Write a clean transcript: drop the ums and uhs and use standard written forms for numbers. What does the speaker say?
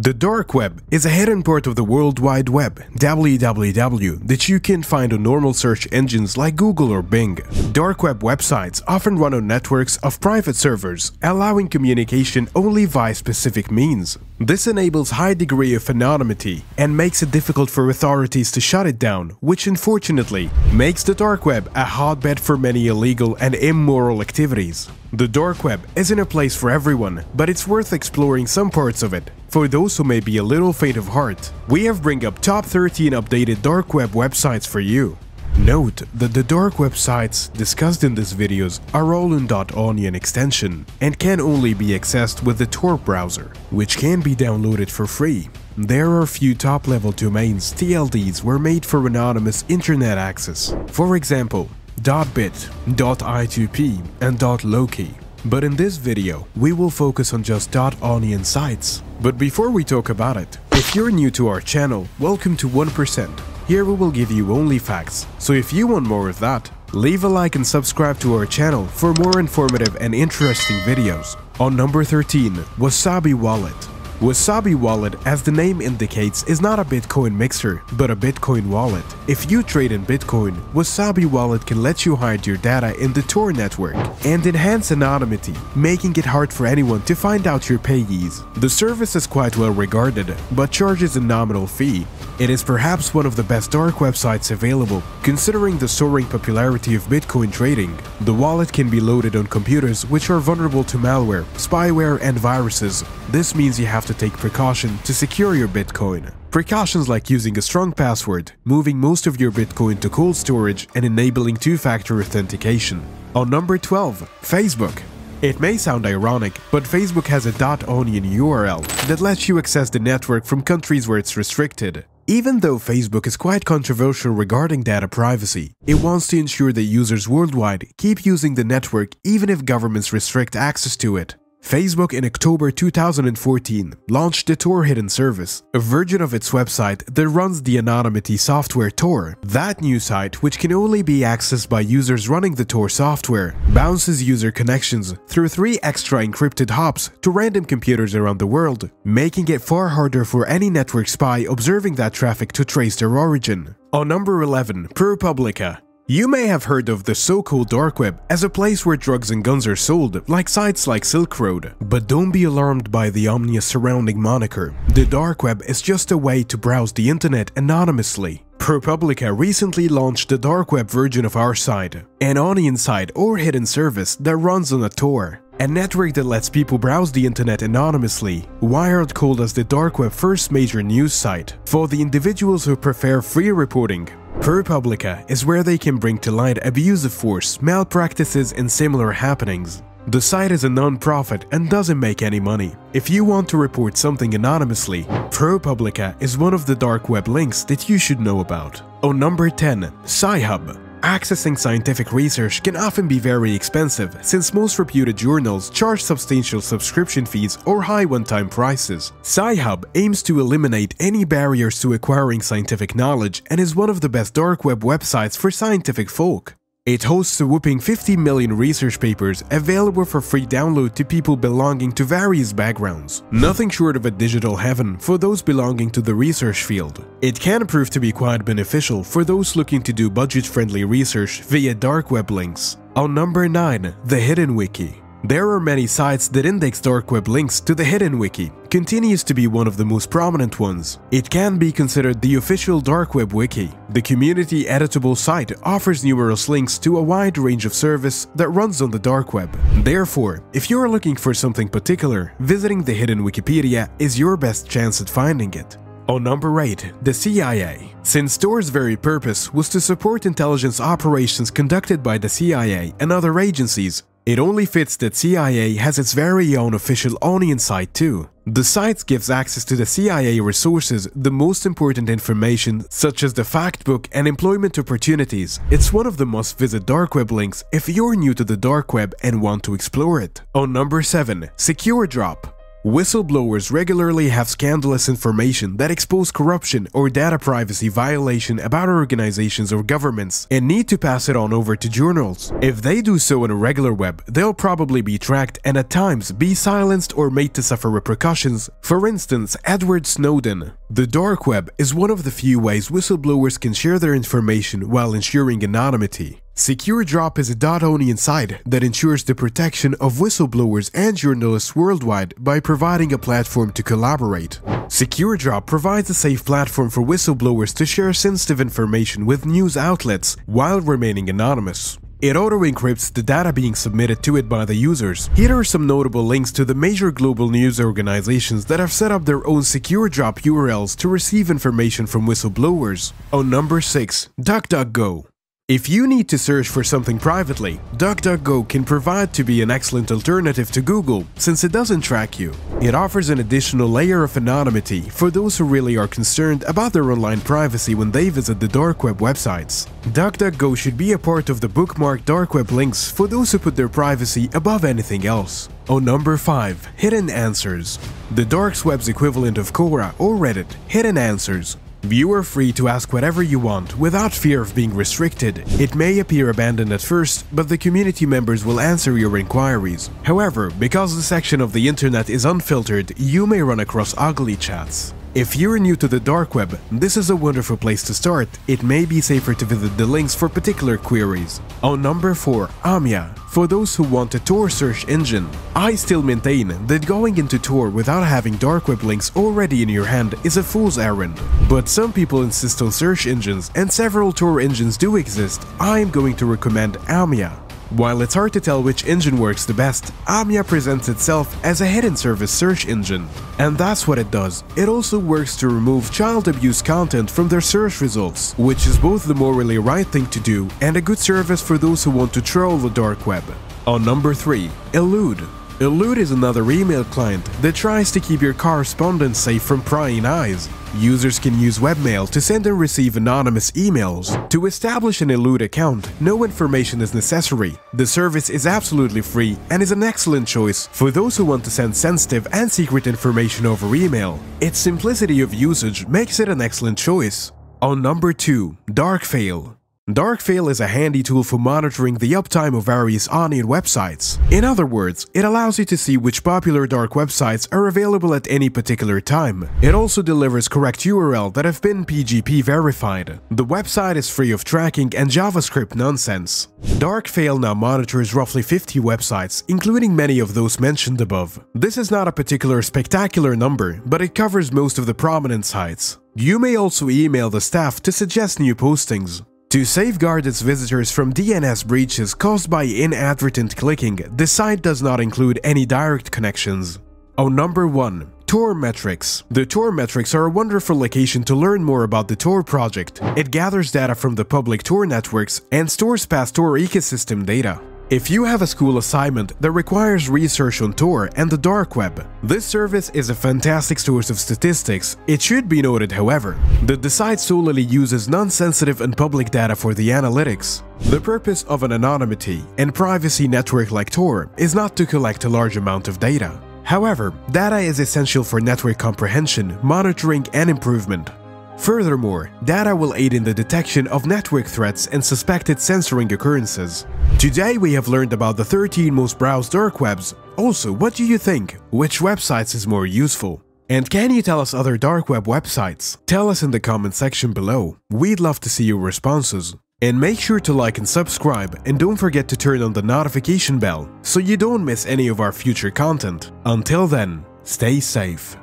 The dark web is a hidden part of the World Wide Web, www, that you can find on normal search engines like Google or Bing. Dark web websites often run on networks of private servers, allowing communication only via specific means. This enables high degree of anonymity and makes it difficult for authorities to shut it down, which unfortunately makes the dark web a hotbed for many illegal and immoral activities. The dark web isn't a place for everyone, but it's worth exploring some parts of it. For those who may be a little faint of heart, we have bring up top 13 updated dark web websites for you. Note that the dark websites discussed in these videos are all in .onion extension and can only be accessed with the Tor browser, which can be downloaded for free. There are a few top-level domains TLDs were made for anonymous internet access. For example, .bit, .i2p, and .loki. But in this video, we will focus on just .onion sites. But before we talk about it, if you're new to our channel, welcome to 1%. Here we will give you only facts, so if you want more of that, leave a like and subscribe to our channel for more informative and interesting videos. On number 13, Wasabi Wallet. Wasabi Wallet, as the name indicates, is not a Bitcoin mixer, but a Bitcoin wallet. If you trade in Bitcoin, Wasabi Wallet can let you hide your data in the Tor network and enhance anonymity, making it hard for anyone to find out your payees. The service is quite well regarded, but charges a nominal fee. It is perhaps one of the best dark websites available, considering the soaring popularity of Bitcoin trading. The wallet can be loaded on computers which are vulnerable to malware, spyware, and viruses. This means you have to take precaution to secure your Bitcoin. Precautions like using a strong password, moving most of your Bitcoin to cold storage, and enabling two-factor authentication. On number 12, Facebook. It may sound ironic, but Facebook has a .onion URL that lets you access the network from countries where it's restricted. Even though Facebook is quite controversial regarding data privacy, it wants to ensure that users worldwide keep using the network even if governments restrict access to it. Facebook in October 2014 launched the Tor Hidden service, a version of its website that runs the anonymity software Tor. That new site, which can only be accessed by users running the Tor software, bounces user connections through 3 extra encrypted hops to random computers around the world, making it far harder for any network spy observing that traffic to trace their origin. On number 11, ProPublica. You may have heard of the so-called dark web as a place where drugs and guns are sold, like sites like Silk Road. But don't be alarmed by the Ahmia surrounding moniker. The dark web is just a way to browse the internet anonymously. ProPublica recently launched the dark web version of our site, an onion site or hidden service that runs on a Tor, a network that lets people browse the internet anonymously. Wired called us the dark web first major news site for the individuals who prefer free reporting. ProPublica is where they can bring to light abuse of force, malpractices, and similar happenings. The site is a non-profit and doesn't make any money. If you want to report something anonymously, ProPublica is one of the dark web links that you should know about. On number 10, Sci-hub. Accessing scientific research can often be very expensive, since most reputed journals charge substantial subscription fees or high one-time prices. Sci-hub aims to eliminate any barriers to acquiring scientific knowledge and is one of the best dark web websites for scientific folk. It hosts a whopping 50 million research papers available for free download to people belonging to various backgrounds. Nothing short of a digital heaven for those belonging to the research field. It can prove to be quite beneficial for those looking to do budget-friendly research via dark web links. On number 9, the Hidden Wiki. There are many sites that index dark web links to the Hidden Wiki. Continues to be one of the most prominent ones. It can be considered the official dark web wiki. The community editable site offers numerous links to a wide range of service that runs on the dark web. Therefore, if you're looking for something particular, visiting the Hidden Wikipedia is your best chance at finding it. On number 8, the CIA. Since Tor's very purpose was to support intelligence operations conducted by the CIA and other agencies, it only fits that CIA has its very own official onion site too. The site gives access to the CIA resources, the most important information such as the fact book and employment opportunities. It's one of the must-visit dark web links if you're new to the dark web and want to explore it. On number 7, SecureDrop. Whistleblowers regularly have scandalous information that expose corruption or data privacy violation about organizations or governments and need to pass it on over to journals. If they do so on a regular web, they'll probably be tracked and at times be silenced or made to suffer repercussions. For instance, Edward Snowden. The dark web is one of the few ways whistleblowers can share their information while ensuring anonymity. Secure Drop is a .onion site that ensures the protection of whistleblowers and journalists worldwide by providing a platform to collaborate. Secure Drop provides a safe platform for whistleblowers to share sensitive information with news outlets while remaining anonymous. It auto-encrypts the data being submitted to it by the users. Here are some notable links to the major global news organizations that have set up their own Secure Drop URLs to receive information from whistleblowers. On number 6, DuckDuckGo. If you need to search for something privately, DuckDuckGo can provide to be an excellent alternative to Google since it doesn't track you. It offers an additional layer of anonymity for those who really are concerned about their online privacy when they visit the dark web websites. DuckDuckGo should be a part of the bookmarked dark web links for those who put their privacy above anything else. On number 5, Hidden Answers. The dark web's equivalent of Quora or Reddit, Hidden Answers. You are free to ask whatever you want without fear of being restricted. It may appear abandoned at first, but the community members will answer your inquiries. However, because the section of the internet is unfiltered, you may run across ugly chats. If you're new to the dark web, this is a wonderful place to start. It may be safer to visit the links for particular queries. On number 4, Ahmia. For those who want a Tor search engine, I still maintain that going into Tor without having dark web links already in your hand is a fool's errand. But some people insist on search engines, and several Tor engines do exist. I am going to recommend Ahmia. While it's hard to tell which engine works the best, Ahmia presents itself as a hidden service search engine. And that's what it does. It also works to remove child abuse content from their search results, which is both the morally right thing to do and a good service for those who want to troll the dark web. On number 3, Elude. Elude is another email client that tries to keep your correspondence safe from prying eyes. Users can use webmail to send and receive anonymous emails. To establish an Elude account, no information is necessary. The service is absolutely free and is an excellent choice for those who want to send sensitive and secret information over email. Its simplicity of usage makes it an excellent choice. On number 2, Dark.fail. Dark.fail is a handy tool for monitoring the uptime of various onion websites. In other words, it allows you to see which popular dark websites are available at any particular time. It also delivers correct URL that have been PGP verified. The website is free of tracking and JavaScript nonsense. Dark.fail now monitors roughly 50 websites, including many of those mentioned above. This is not a particular spectacular number, but it covers most of the prominent sites. You may also email the staff to suggest new postings. To safeguard its visitors from DNS breaches caused by inadvertent clicking, the site does not include any direct connections. On number 1, Tor Metrics. The Tor Metrics are a wonderful location to learn more about the Tor project. It gathers data from the public Tor networks and stores past Tor ecosystem data. If you have a school assignment that requires research on Tor and the dark web, this service is a fantastic source of statistics. It should be noted, however, that the site solely uses non-sensitive and public data for the analytics. The purpose of an anonymity and privacy network like Tor is not to collect a large amount of data. However, data is essential for network comprehension, monitoring, and improvement. Furthermore, data will aid in the detection of network threats and suspected censoring occurrences. Today we have learned about the 13 most browsed dark webs. Also, what do you think? Which websites is more useful? And can you tell us other dark web websites? Tell us in the comment section below. We'd love to see your responses. And make sure to like and subscribe, and don't forget to turn on the notification bell so you don't miss any of our future content. Until then, stay safe.